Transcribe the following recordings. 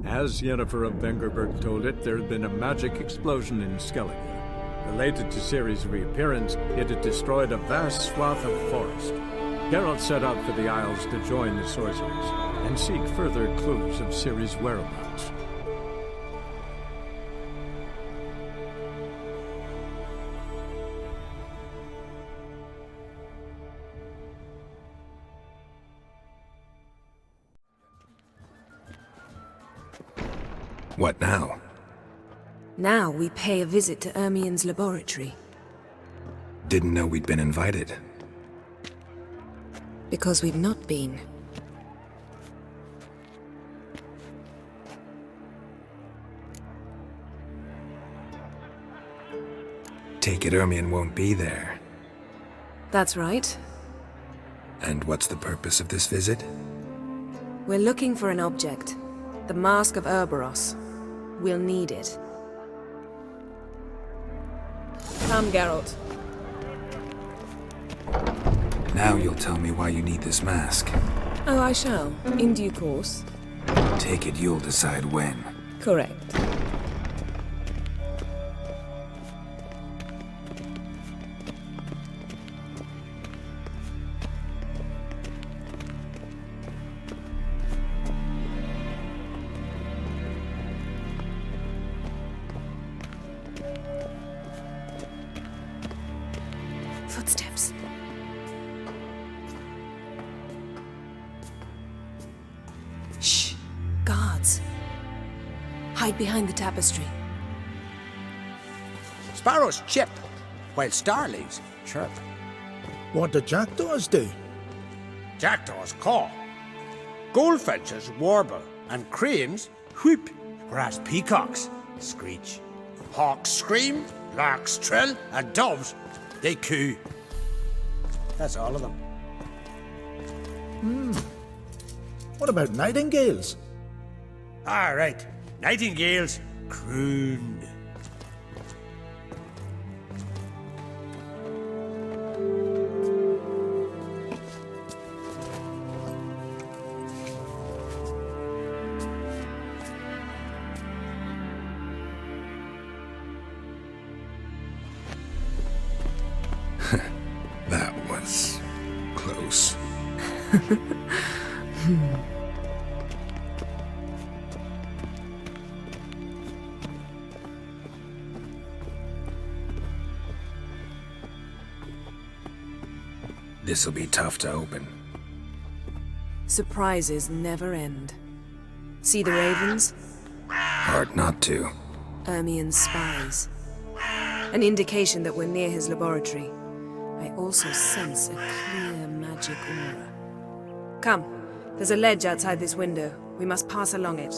As Yennefer of Vengerberg told it, there had been a magic explosion in Skellige. Related to Ciri's reappearance, it had destroyed a vast swath of forest. Geralt set out for the Isles to join the sorcerers and seek further clues of Ciri's whereabouts. What now? Now we pay a visit to Ermien's laboratory. Didn't know we'd been invited. Because we've not been. Take it Ermien won't be there. That's right. And what's the purpose of this visit? We're looking for an object. The Mask of Urboros. We'll need it. Come, Geralt. Now you'll tell me why you need this mask. Oh, I shall. In due course. Take it you'll decide when. Correct. Footsteps. Shh. Guards. Hide behind the tapestry. Sparrows chip, while starlings chirp. What do jackdaws do? Jackdaws caw. Goldfinches warble, and cranes whoop, whereas peacocks screech. Hawks scream, larks trill, and doves, they coo. That's all of them. What about nightingales? All right, nightingales croon. That was close. This'll be tough to open. Surprises never end. See the ravens? Hard not to. Ermien's spies. An indication that we're near his laboratory. I also sense a clear magic aura. Come, there's a ledge outside this window. We must pass along it.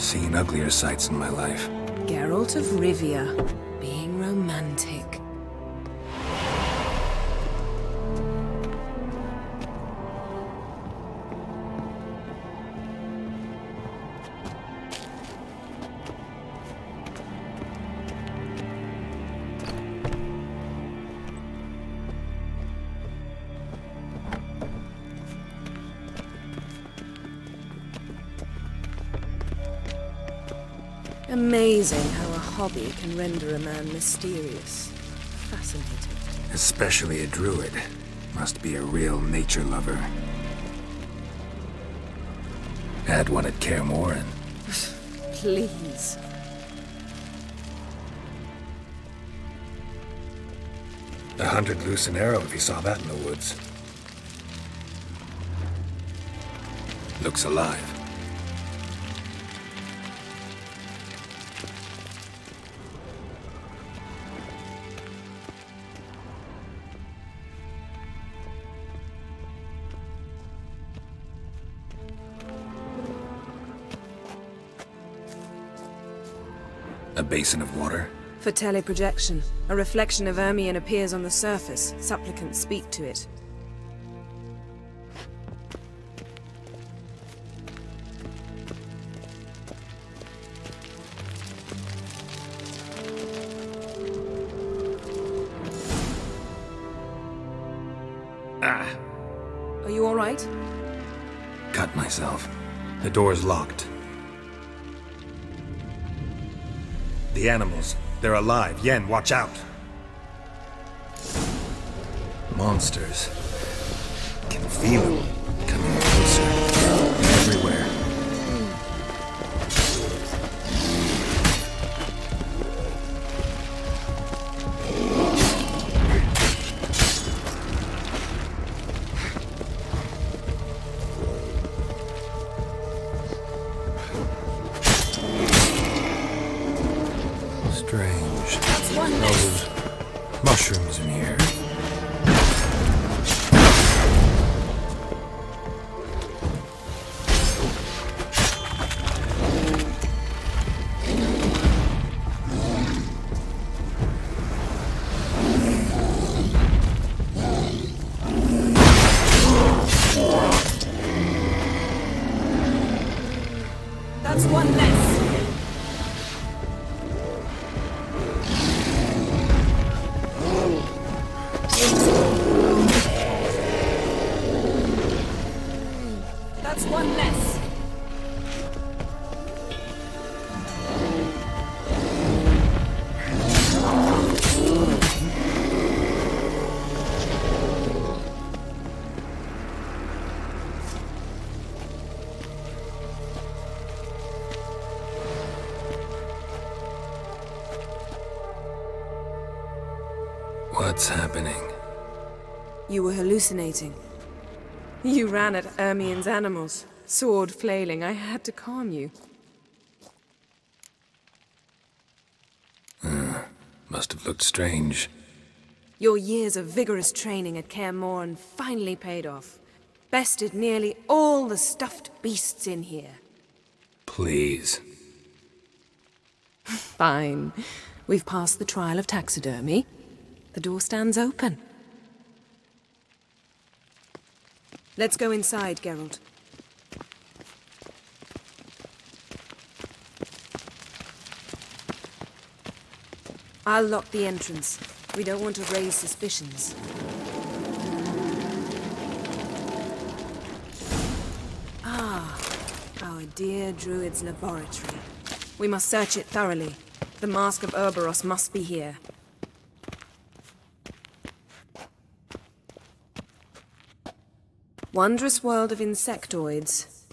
Seen uglier sights in my life. Geralt of Rivia, being romantic. Amazing how a hobby can render a man mysterious. Fascinating. Especially a druid. Must be a real nature lover. Had one at Kaer Morhen. Please. A 100 loose an arrow if you saw that in the woods. Looks alive. A basin of water? For teleprojection, a reflection of Ermien appears on the surface. Supplicants speak to it. right? Cut myself. The door's locked. The animals. They're alive. Yen, watch out! Monsters. Can feel them coming closer. Everywhere. Strange. That's one less. Mushrooms in here. That's one less. That's one less. What's happening? You were hallucinating. You ran at Ermien's animals, sword flailing. I had to calm you. Must have looked strange. Your years of vigorous training at Kaer Morhen finally paid off. Bested nearly all the stuffed beasts in here. Please. Fine. We've passed the trial of taxidermy. The door stands open. Let's go inside, Geralt. I'll lock the entrance. We don't want to raise suspicions. Ah, our dear druid's laboratory. We must search it thoroughly. The Mask of Urboros must be here. Wondrous world of insectoids.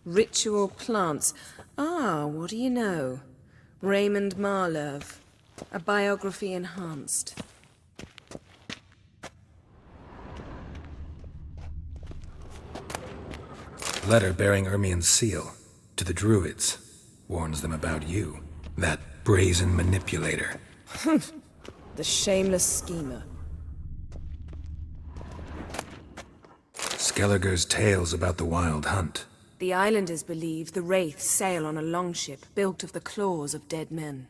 Ritual plants. Ah, what do you know? Raymond Marlev. A biography enhanced. Letter bearing Ermien's seal. To the druids. Warns them about you. That brazen manipulator. The shameless schemer. Skelliger's tales about the wild hunt. The islanders believe the wraiths sail on a longship built of the claws of dead men.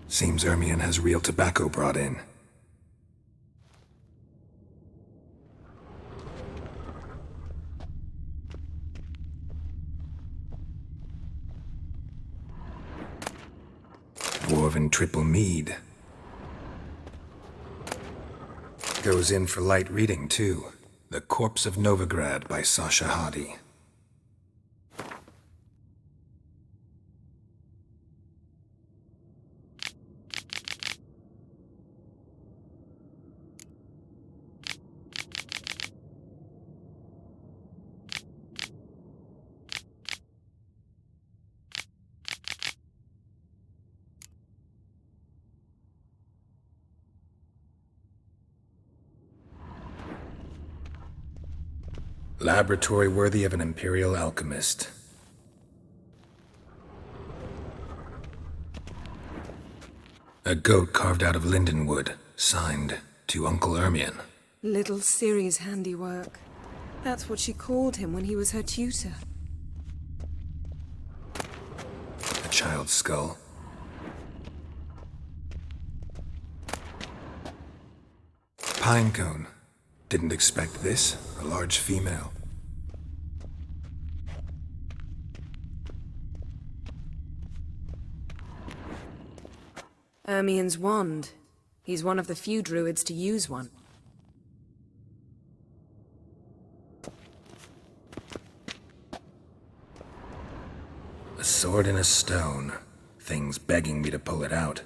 Seems Ermien has real tobacco brought in. Dwarven triple mead. Goes in for light reading, too. The Corpse of Novigrad by Sasha Hadi. Laboratory worthy of an imperial alchemist. A goat carved out of lindenwood, signed to Uncle Ermien. Little Ciri's handiwork. That's what she called him when he was her tutor. A child's skull. Pinecone. Didn't expect this. A large female. Ermien's wand. He's one of the few druids to use one. A sword and a stone. Things begging me to pull it out.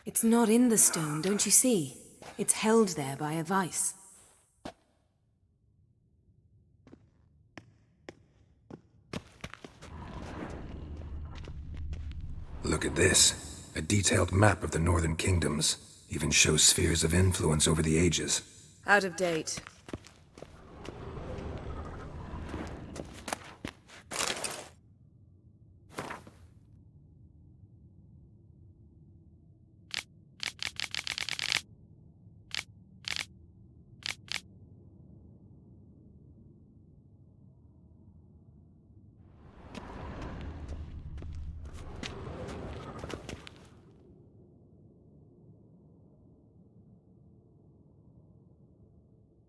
It's not in the stone, don't you see? It's held there by a vice. Look at this. A detailed map of the northern kingdoms. Even shows spheres of influence over the ages. Out of date.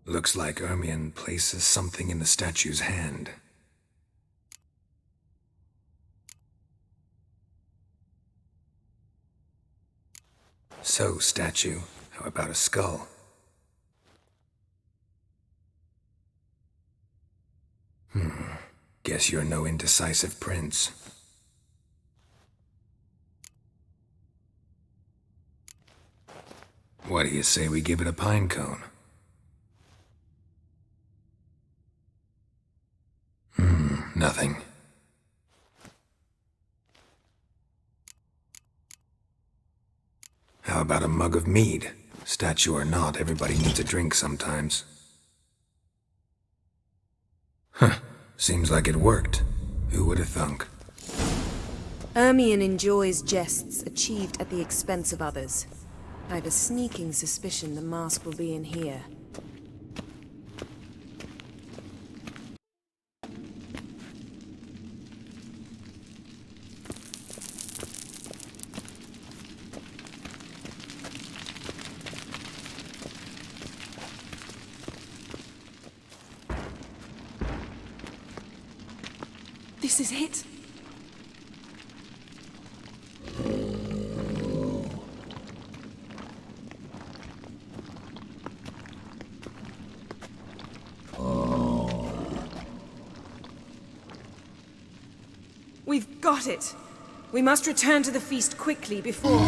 Looks like Ermion places something in the statue's hand. So, statue, how about a skull? Guess you're no indecisive prince. What do you say we give it a pine cone? Nothing. How about a mug of mead? Statue or not, everybody needs a drink sometimes. Seems like it worked. Who would have thunk? Ermion enjoys jests achieved at the expense of others. I have a sneaking suspicion the mask will be in here. This is it. We've got it. We must return to the feast quickly before...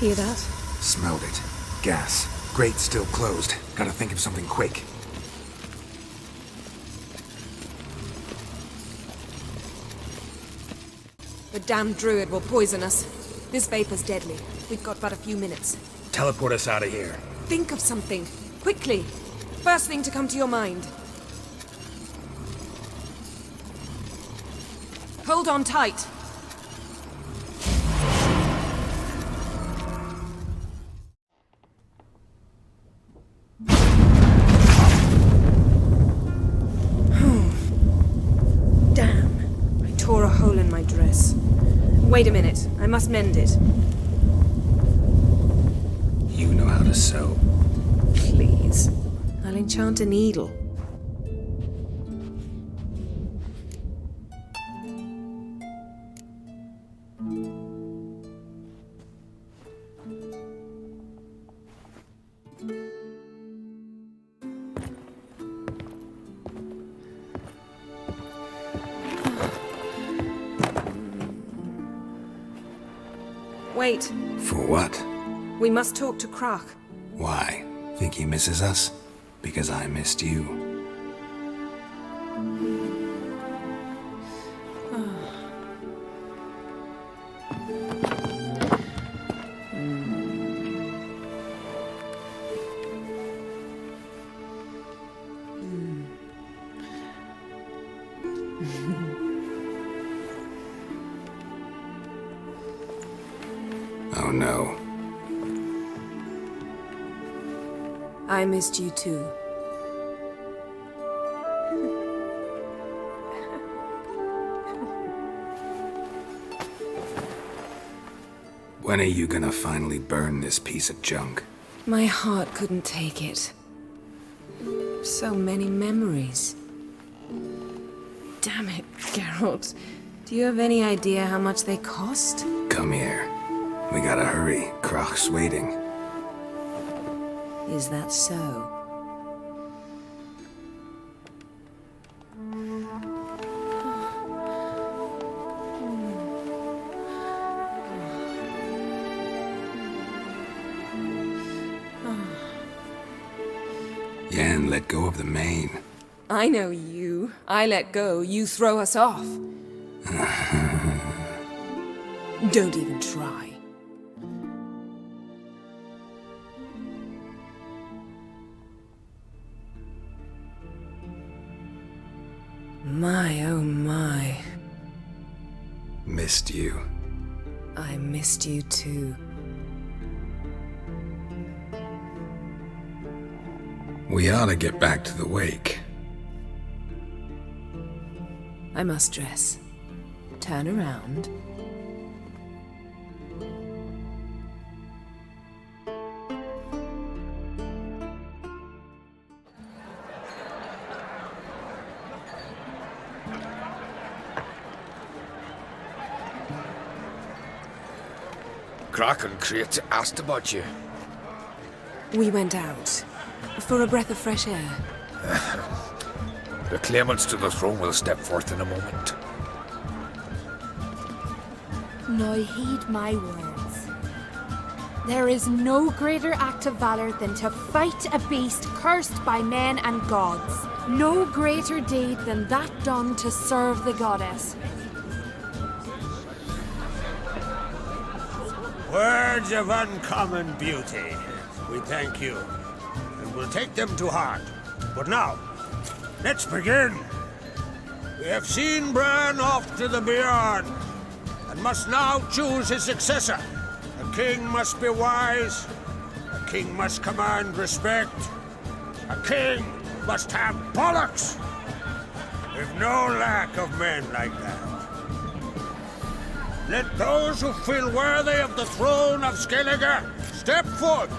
Hear that? Smelled it. Gas. Grate still closed. Gotta think of something quick. The damned druid will poison us. This vapor's deadly. We've got but a few minutes. Teleport us out of here. Think of something. Quickly. First thing to come to your mind. Hold on tight. Wait a minute. I must mend it. You know how to sew. Please. I'll enchant a needle. Wait. For what? We must talk to Croc. Why? Think he misses us? Because I missed you. Oh no. I missed you too. When are you gonna finally burn this piece of junk? My heart couldn't take it. So many memories. Damn it, Geralt. Do you have any idea how much they cost? Come here. We gotta hurry. Croc's waiting. Is that so? Yen let go of the mane. I know you. I let go, you throw us off. Don't even try. My, oh my. Missed you. I missed you too. We ought to get back to the wake. I must dress. Turn around. Croc and Crate asked about you. We went out. For a breath of fresh air. The claimants to the throne will step forth in a moment. Now heed my words. There is no greater act of valor than to fight a beast cursed by men and gods. No greater deed than that done to serve the goddess. Words of uncommon beauty. We thank you, and we'll take them to heart. But now, let's begin. We have seen Bran off to the beyond, and must now choose his successor. A king must be wise. A king must command respect. A king must have bollocks. We've no lack of men like that. Let those who feel worthy of the throne of Skellige step forth.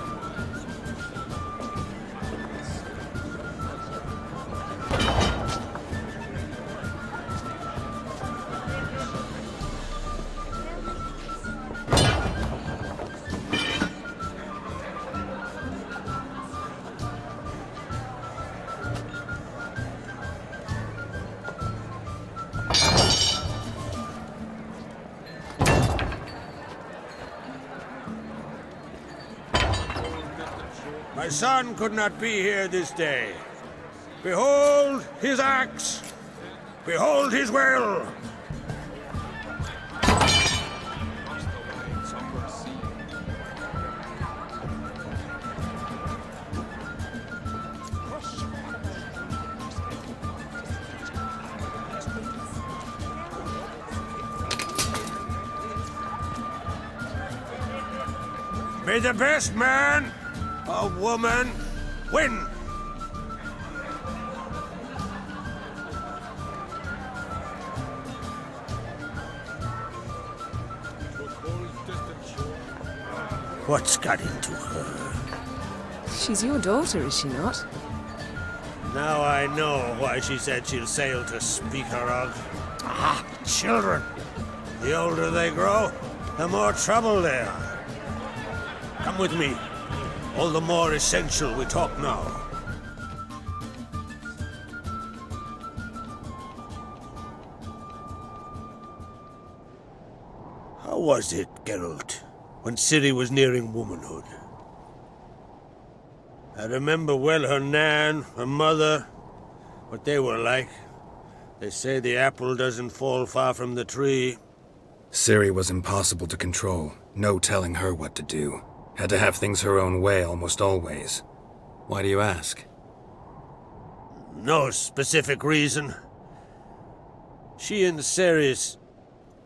My son could not be here this day. Behold his axe. Behold his will. May the best man or woman win. What's got into her? She's your daughter, is she not? Now I know why she said she'll sail to speak her of. Ah, children. The older they grow, the more trouble they are. Come with me. All the more essential we talk now. How was it, Geralt? when Ciri was nearing womanhood. I remember well her nan, her mother, what they were like. They say the apple doesn't fall far from the tree. Ciri was impossible to control. No telling her what to do. Had to have things her own way almost always. Why do you ask? No specific reason. She and Ceres,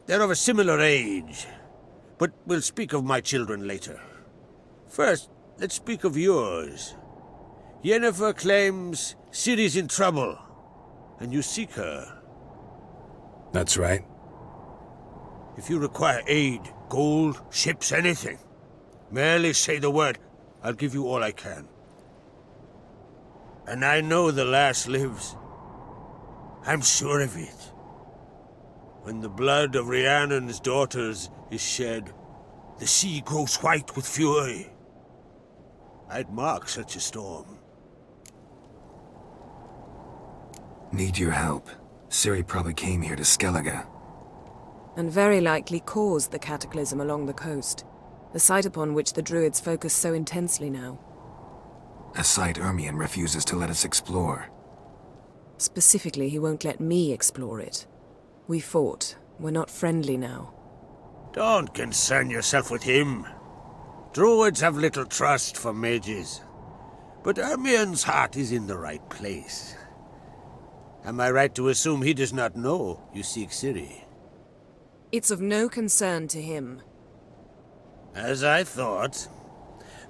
they're of a similar age. But we'll speak of my children later. First, let's speak of yours. Yennefer claims Ciri's in trouble, and you seek her. That's right. If you require aid, gold, ships, anything, merely say the word. I'll give you all I can. And I know the lass lives. I'm sure of it. When the blood of Rhiannon's daughters is shed, the sea grows white with fury. I'd mark such a storm. Need your help. Ciri probably came here to Skellige. And very likely caused the cataclysm along the coast, the site upon which the Druids focus so intensely now. A site Ermion refuses to let us explore. Specifically, he won't let me explore it. We fought. We're not friendly now. Don't concern yourself with him. Druids have little trust for mages. But Ermion's heart is in the right place. Am I right to assume he does not know you seek Ciri? It's of no concern to him. As I thought.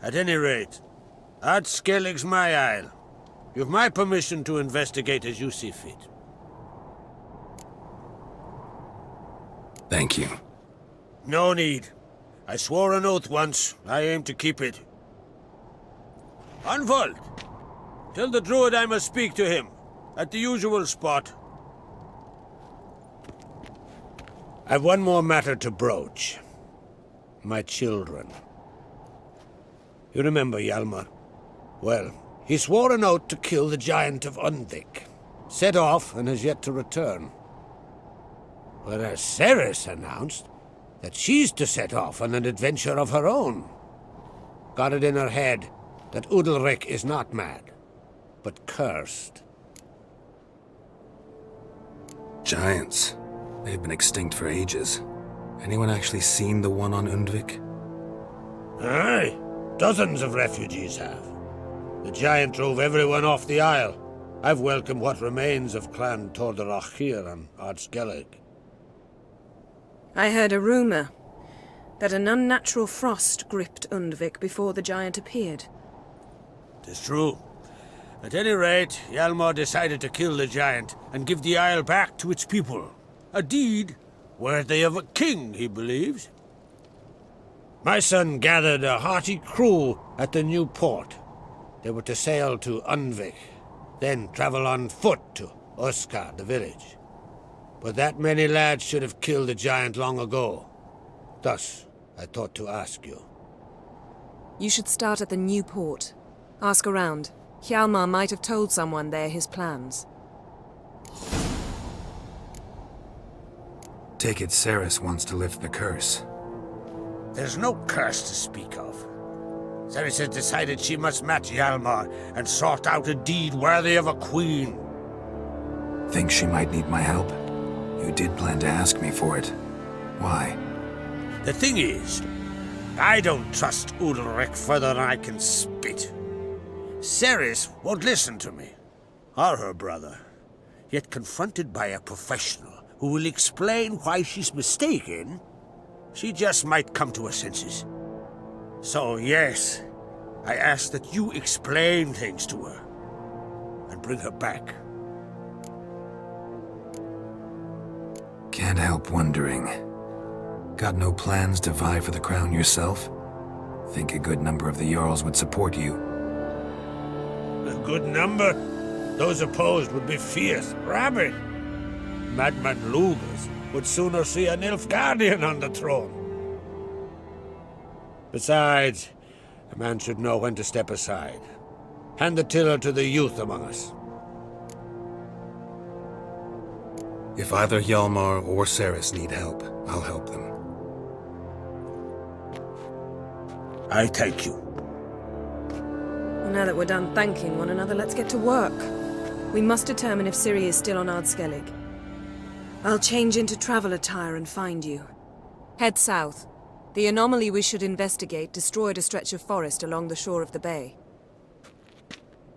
At any rate, Ard Skellig's my isle. You've my permission to investigate as you see fit. Thank you. No need. I swore an oath once. I aim to keep it. Unfold! Tell the druid I must speak to him. At the usual spot. I've one more matter to broach. My children. You remember Hjalmar? Well, he swore an oath to kill the giant of Undvik. Set off and has yet to return. Whereas Ceres announced that she's to set off on an adventure of her own. Got it in her head that Udalric is not mad, but cursed. Giants. They've been extinct for ages. Anyone actually seen the one on Undvik? Aye. Dozens of refugees have. The giant drove everyone off the isle. I've welcomed what remains of Clan Tordarach here on Ard Skellig. I heard a rumor that an unnatural frost gripped Undvik before the giant appeared. 'Tis true. At any rate, Hjalmar decided to kill the giant and give the isle back to its people. A deed worthy of a king, he believes. My son gathered a hearty crew at the new port. They were to sail to Undvik, then travel on foot to Oskar, the village. But that many lads should have killed the giant long ago. Thus, I thought to ask you. You should start at the new port. Ask around. Hjalmar might have told someone there his plans. Take it Ceres wants to lift the curse. There's no curse to speak of. Ceres has decided she must match Hjalmar and sort out a deed worthy of a queen. Think she might need my help? You did plan to ask me for it. Why? The thing is, I don't trust Udalric further than I can spit. Ceres won't listen to me, or her brother. Yet confronted by a professional who will explain why she's mistaken, she just might come to her senses. So yes, I ask that you explain things to her and bring her back. Can't help wondering. Got no plans to vie for the crown yourself? Think a good number of the Jarls would support you. A good number? Those opposed would be fierce, rabid. Madman Lugas would sooner see an Nilfgaardian on the throne. Besides, a man should know when to step aside. Hand the tiller to the youth among us. If either Hjalmar or Ceres need help, I'll help them. I thank you. Well, now that we're done thanking one another, let's get to work. We must determine if Ciri is still on Ardskellig. I'll change into travel attire and find you. Head south. The anomaly we should investigate destroyed a stretch of forest along the shore of the bay.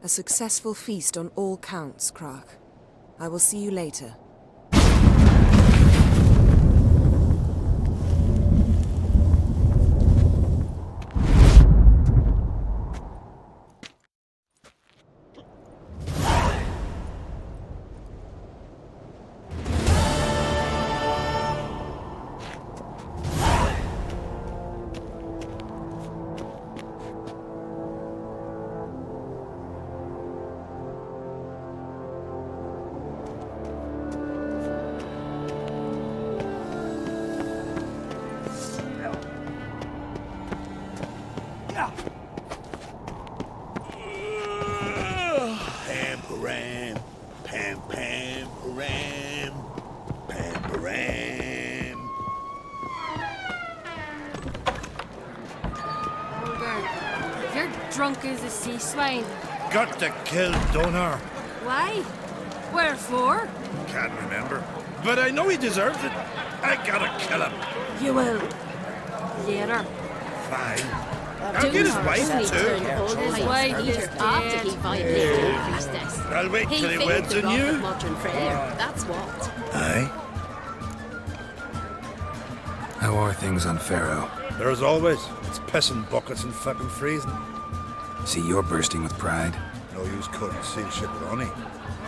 A successful feast on all counts, Krak. I will see you later. Drunk as a sea swine. Got to kill Donar. Why? Wherefore? Can't remember. But I know he deserves it. I gotta kill him. You will. Later. Fine. I'll get his wife too. His wife is after he violated the priestess. I'll wait till he weds on you. That's what. Aye. How are things on Pharaoh? There as always. It's pissing buckets and fucking freezing. See, you're bursting with pride. No use cutting seal shit with honey.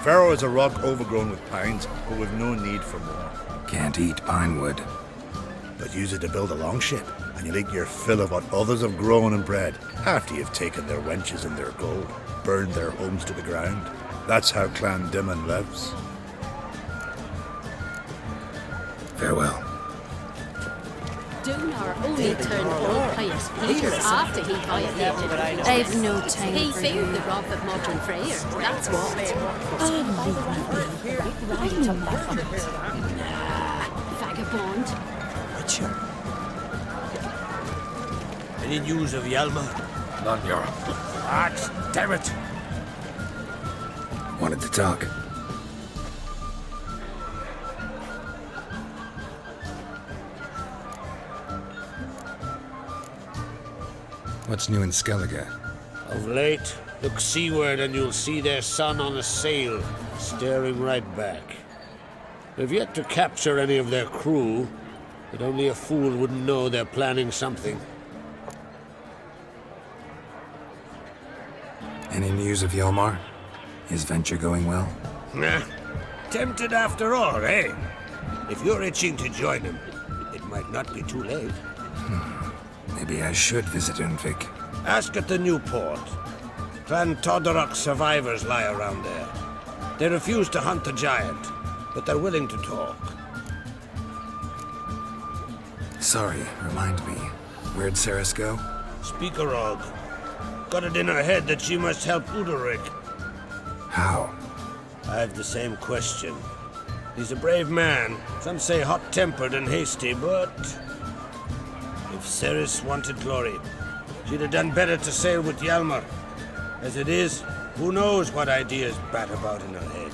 Pharaoh is a rock overgrown with pines, but we've no need for more. Can't eat pine wood. But use it to build a longship, and you'll eat your fill of what others have grown and bred, after you've taken their wenches and their gold, burned their homes to the ground. That's how Clan Dimon lives. Farewell. Donar only turned all pious pleasures after he violated. I've no time He for failed you. the wrath of modern Freyr. That's what. Vagabond. Any news of Hjalmar? None, Jarl. Ah, damn it! Wanted to talk. What's new in Skellige? Of late, look seaward and you'll see their sun on a sail, staring right back. They've yet to capture any of their crew, but only a fool wouldn't know they're planning something. Any news of Hjalmar? His venture going well? Nah. Tempted after all, eh? If you're itching to join him, it might not be too late. Maybe I should visit Undvik. Ask at the new port. Clan Todorok survivors lie around there. They refuse to hunt the giant, but they're willing to talk. Sorry, remind me. Where'd Ceres go? Speakerog. Got it in her head that she must help Udalric. How? I've the same question. He's a brave man. Some say hot-tempered and hasty, but... if Ceres wanted glory, she'd have done better to sail with Hjalmar. As it is, who knows what ideas bat about in her head.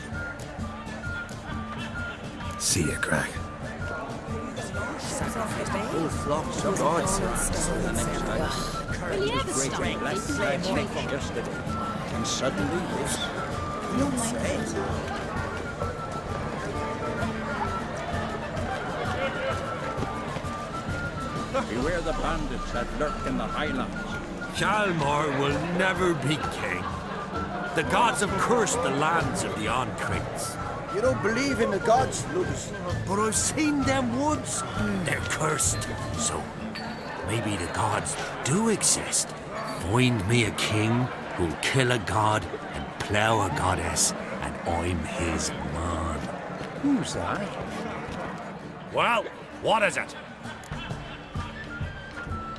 See ya, Crack. Whole flocks of gods. Will you ever stop thinking? Yesterday, and suddenly this. Beware the bandits that lurk in the highlands. Hjalmar will never be king. The gods have cursed the lands of the Oncrits. You don't believe in the gods, Lucas. But I've seen them woods. They're cursed. So maybe the gods do exist. Find me a king who'll kill a god and plough a goddess, and I'm his man. Who's that? Well, what is it?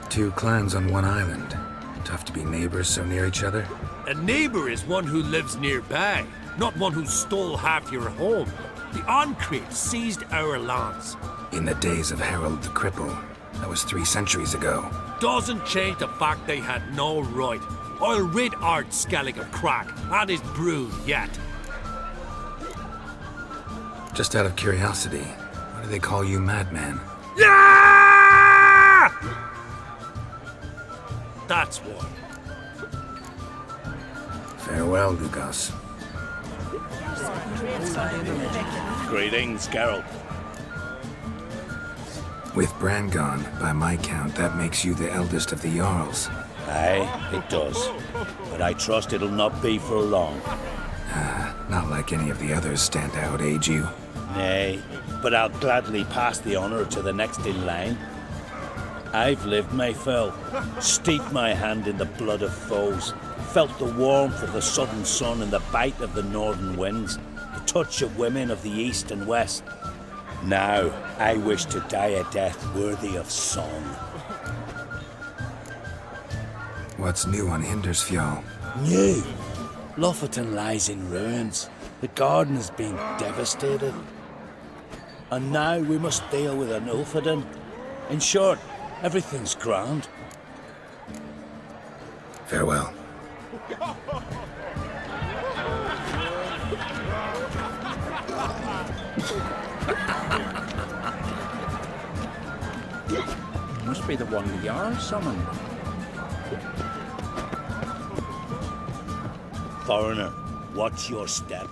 Two clans on one island. Tough to be neighbors so near each other. A neighbor is one who lives nearby, not one who stole half your home. The Oncrits seized our lands. In the days of Harold the Cripple. That was 3 centuries ago. Doesn't change the fact they had no right. I'll rid Art Skellig of Crack and his brood yet. Just out of curiosity, why do they call you Madman? Yeah! That's why. Farewell, Lugas. Greetings, Geralt. With Bran gone, by my count, that makes you the eldest of the Jarls. Aye, it does. But I trust it'll not be for long. Not like any of the others stand out, age you? Nay, but I'll gladly pass the honor to the next in line. I've lived my fill, steeped my hand in the blood of foes, felt the warmth of the southern sun and the bite of the northern winds, the touch of women of the east and west. Now, I wish to die a death worthy of song. What's new on Hindersfjall? New? Lofferton lies in ruins. The garden has been devastated. And now we must deal with an Ulfheden. In short, everything's grand. Farewell. Must be the one the Jarl summoned. Foreigner, watch your step.